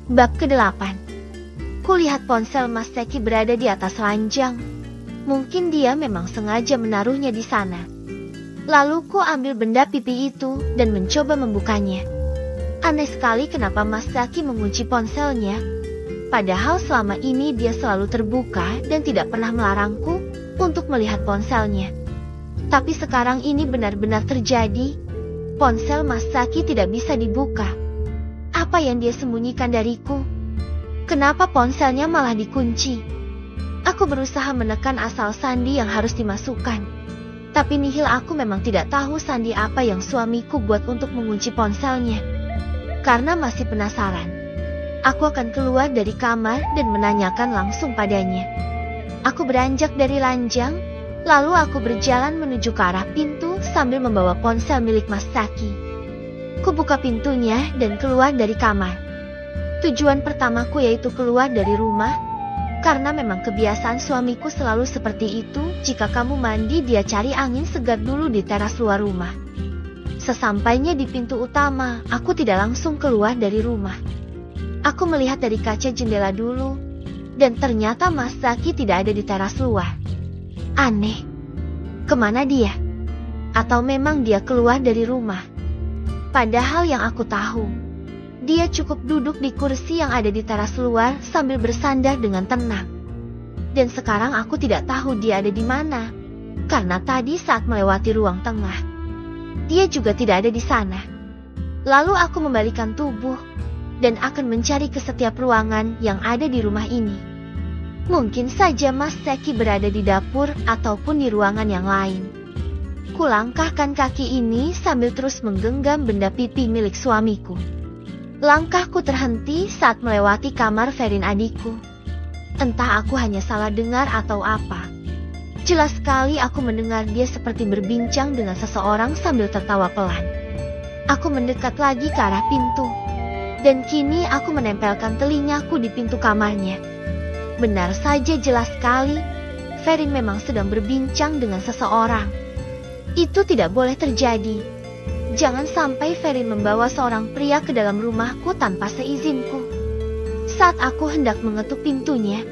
Bab ke-8. Kulihat ponsel Mas Seki berada di atas ranjang. Mungkin dia memang sengaja menaruhnya di sana. Lalu ku ambil benda pipi itu dan mencoba membukanya. Aneh sekali kenapa Mas Seki mengunci ponselnya. Padahal selama ini dia selalu terbuka dan tidak pernah melarangku untuk melihat ponselnya. Tapi sekarang ini benar-benar terjadi. Ponsel Mas Seki tidak bisa dibuka. Apa yang dia sembunyikan dariku? Kenapa ponselnya malah dikunci? Aku berusaha menekan asal sandi yang harus dimasukkan. Tapi nihil aku memang tidak tahu sandi apa yang suamiku buat untuk mengunci ponselnya. Karena masih penasaran, aku akan keluar dari kamar dan menanyakan langsung padanya. Aku beranjak dari ranjang, lalu aku berjalan menuju ke arah pintu sambil membawa ponsel milik Mas Seki. Kubuka pintunya dan keluar dari kamar. Tujuan pertamaku yaitu keluar dari rumah, karena memang kebiasaan suamiku selalu seperti itu. Jika kamu mandi, dia cari angin segar dulu di teras luar rumah. Sesampainya di pintu utama, aku tidak langsung keluar dari rumah. Aku melihat dari kaca jendela dulu, dan ternyata Mas Seki tidak ada di teras luar. Aneh, kemana dia? Atau memang dia keluar dari rumah? Padahal yang aku tahu, dia cukup duduk di kursi yang ada di teras luar sambil bersandar dengan tenang. Dan sekarang aku tidak tahu dia ada di mana, karena tadi saat melewati ruang tengah, dia juga tidak ada di sana. Lalu aku membalikan tubuh dan akan mencari ke setiap ruangan yang ada di rumah ini. Mungkin saja Mas Seki berada di dapur ataupun di ruangan yang lain. Kulangkahkan kaki ini sambil terus menggenggam benda pipi milik suamiku. Langkahku terhenti saat melewati kamar Ferin adikku. Entah aku hanya salah dengar atau apa. Jelas sekali aku mendengar dia seperti berbincang dengan seseorang sambil tertawa pelan. Aku mendekat lagi ke arah pintu. Dan kini aku menempelkan telingaku di pintu kamarnya. Benar saja, jelas sekali. Ferin memang sedang berbincang dengan seseorang. Itu tidak boleh terjadi. Jangan sampai Ferin membawa seorang pria ke dalam rumahku tanpa seizinku. Saat aku hendak mengetuk pintunya,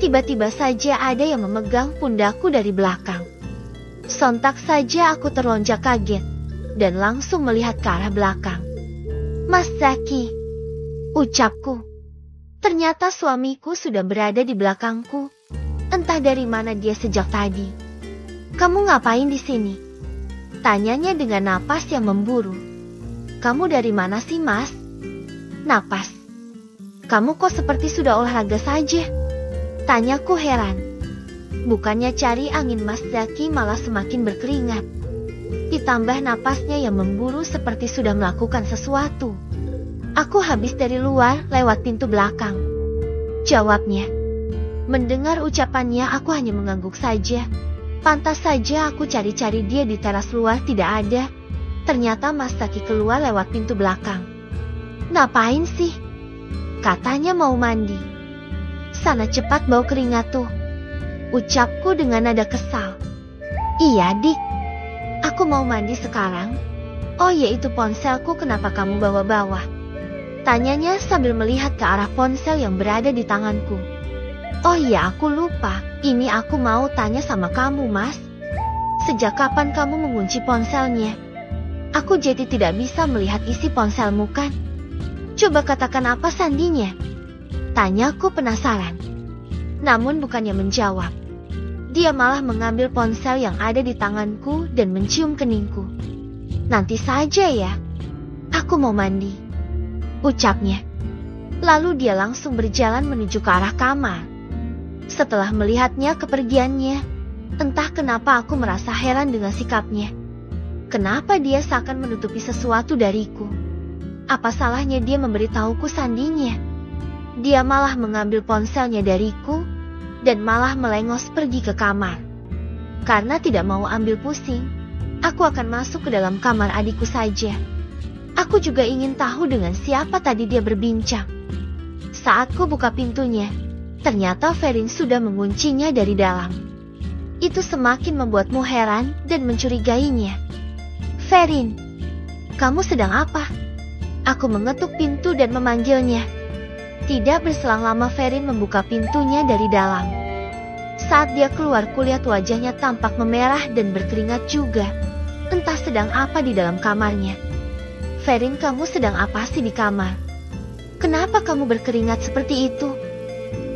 tiba-tiba saja ada yang memegang pundakku dari belakang. Sontak saja aku terlonjak kaget dan langsung melihat ke arah belakang. Mas Seki, ucapku. Ternyata suamiku sudah berada di belakangku. Entah dari mana dia sejak tadi. Kamu ngapain di sini? Tanyanya dengan napas yang memburu. Kamu dari mana sih, Mas? Napas. Kamu kok seperti sudah olahraga saja? Tanyaku heran. Bukannya cari angin, Mas Seki malah semakin berkeringat. Ditambah napasnya yang memburu seperti sudah melakukan sesuatu. Aku habis dari luar lewat pintu belakang, jawabnya. Mendengar ucapannya aku hanya mengangguk saja. Pantas saja aku cari-cari dia di teras luar tidak ada. Ternyata Mas Seki keluar lewat pintu belakang. Ngapain sih? Katanya mau mandi. Sana cepat bau keringat tuh, ucapku dengan nada kesal. Iya dik, aku mau mandi sekarang. Oh ya, itu ponselku kenapa kamu bawa-bawa? Tanyanya sambil melihat ke arah ponsel yang berada di tanganku. Oh iya, aku lupa. Ini aku mau tanya sama kamu, Mas. Sejak kapan kamu mengunci ponselnya? Aku jadi tidak bisa melihat isi ponselmu kan? Coba katakan apa sandinya? Tanyaku penasaran. Namun bukannya menjawab. Dia malah mengambil ponsel yang ada di tanganku dan mencium keningku. Nanti saja ya. Aku mau mandi, ucapnya. Lalu dia langsung berjalan menuju ke arah kamar. Setelah melihatnya kepergiannya, entah kenapa aku merasa heran dengan sikapnya. Kenapa dia seakan menutupi sesuatu dariku? Apa salahnya dia memberitahuku sandinya? Dia malah mengambil ponselnya dariku dan malah melengos pergi ke kamar. Karena tidak mau ambil pusing, aku akan masuk ke dalam kamar adikku saja. Aku juga ingin tahu dengan siapa tadi dia berbincang. Saat ku buka pintunya, ternyata Ferin sudah menguncinya dari dalam. Itu semakin membuatmu heran dan mencurigainya. Ferin, kamu sedang apa? Aku mengetuk pintu dan memanggilnya. Tidak berselang lama Ferin membuka pintunya dari dalam. Saat dia keluar kulihat wajahnya tampak memerah dan berkeringat juga. Entah sedang apa di dalam kamarnya. Ferin, kamu sedang apa sih di kamar? Kenapa kamu berkeringat seperti itu?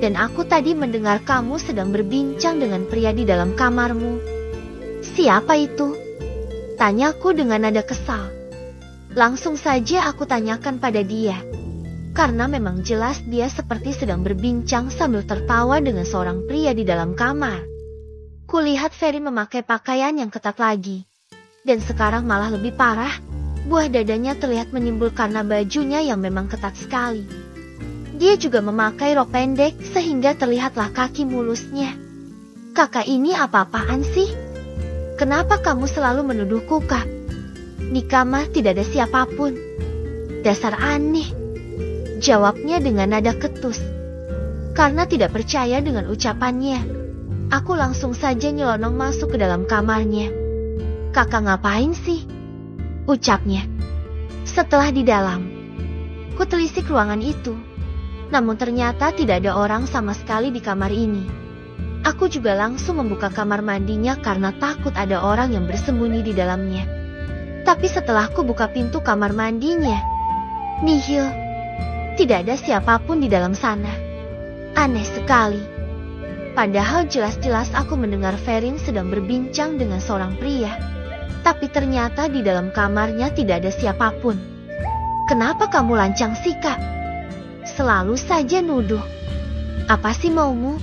Dan aku tadi mendengar kamu sedang berbincang dengan pria di dalam kamarmu. Siapa itu? Tanyaku dengan nada kesal. Langsung saja aku tanyakan pada dia. Karena memang jelas dia seperti sedang berbincang sambil tertawa dengan seorang pria di dalam kamar. Kulihat Ferin memakai pakaian yang ketat lagi. Dan sekarang malah lebih parah. Buah dadanya terlihat menyimbul karena bajunya yang memang ketat sekali. Dia juga memakai rok pendek sehingga terlihatlah kaki mulusnya. Kakak, ini apa-apaan sih? Kenapa kamu selalu menuduhku, Kak? Di kamar tidak ada siapapun. Dasar aneh. Jawabnya dengan nada ketus. Karena tidak percaya dengan ucapannya, aku langsung saja nyelonong masuk ke dalam kamarnya. Kakak, ngapain sih? Ucapnya. Setelah di dalam, ku telisik ruangan itu. Namun ternyata tidak ada orang sama sekali di kamar ini. Aku juga langsung membuka kamar mandinya karena takut ada orang yang bersembunyi di dalamnya. Tapi setelah ku buka pintu kamar mandinya, nihil. Tidak ada siapapun di dalam sana. Aneh sekali. Padahal jelas-jelas aku mendengar Ferin sedang berbincang dengan seorang pria. Tapi ternyata di dalam kamarnya tidak ada siapapun. Kenapa kamu lancang sih, Kak? Selalu saja nuduh. Apa sih maumu?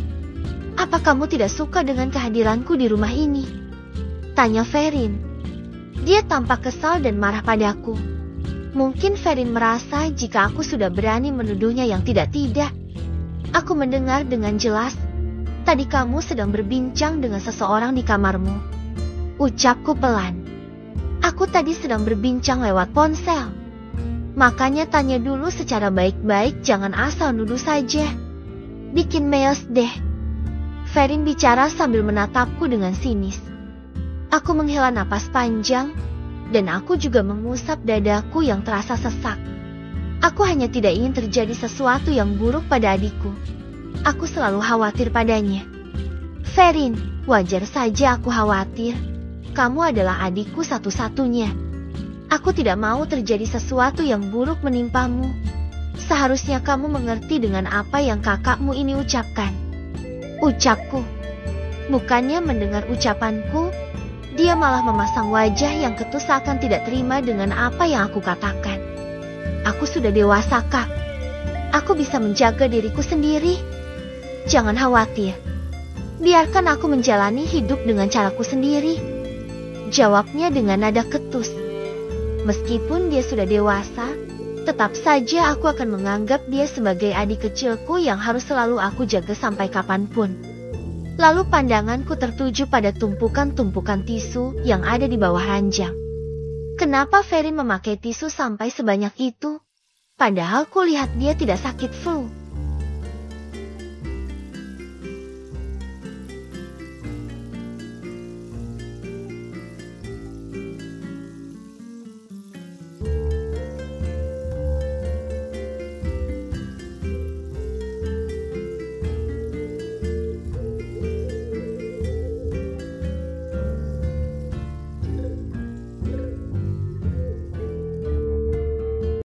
Apa kamu tidak suka dengan kehadiranku di rumah ini? Tanya Ferin. Dia tampak kesal dan marah padaku. Mungkin Ferin merasa jika aku sudah berani menuduhnya yang tidak-tidak. Aku mendengar dengan jelas. Tadi kamu sedang berbincang dengan seseorang di kamarmu. Ucapku pelan. Aku tadi sedang berbincang lewat ponsel. Makanya tanya dulu secara baik-baik, jangan asal nuduh saja. Bikin males deh. Ferin bicara sambil menatapku dengan sinis. Aku menghela napas panjang. Dan aku juga mengusap dadaku yang terasa sesak. Aku hanya tidak ingin terjadi sesuatu yang buruk pada adikku. Aku selalu khawatir padanya. Ferin, wajar saja aku khawatir. Kamu adalah adikku satu-satunya. Aku tidak mau terjadi sesuatu yang buruk menimpamu. Seharusnya kamu mengerti dengan apa yang kakakmu ini ucapkan. Ucapku. Bukannya mendengar ucapanku, dia malah memasang wajah yang ketus seakan tidak terima dengan apa yang aku katakan. Aku sudah dewasa, Kak. Aku bisa menjaga diriku sendiri. Jangan khawatir. Biarkan aku menjalani hidup dengan caraku sendiri. Jawabnya dengan nada ketus. Meskipun dia sudah dewasa, tetap saja aku akan menganggap dia sebagai adik kecilku yang harus selalu aku jaga sampai kapanpun. Lalu pandanganku tertuju pada tumpukan-tumpukan tisu yang ada di bawah ranjang. Kenapa Ferin memakai tisu sampai sebanyak itu? Padahal kulihat dia tidak sakit flu.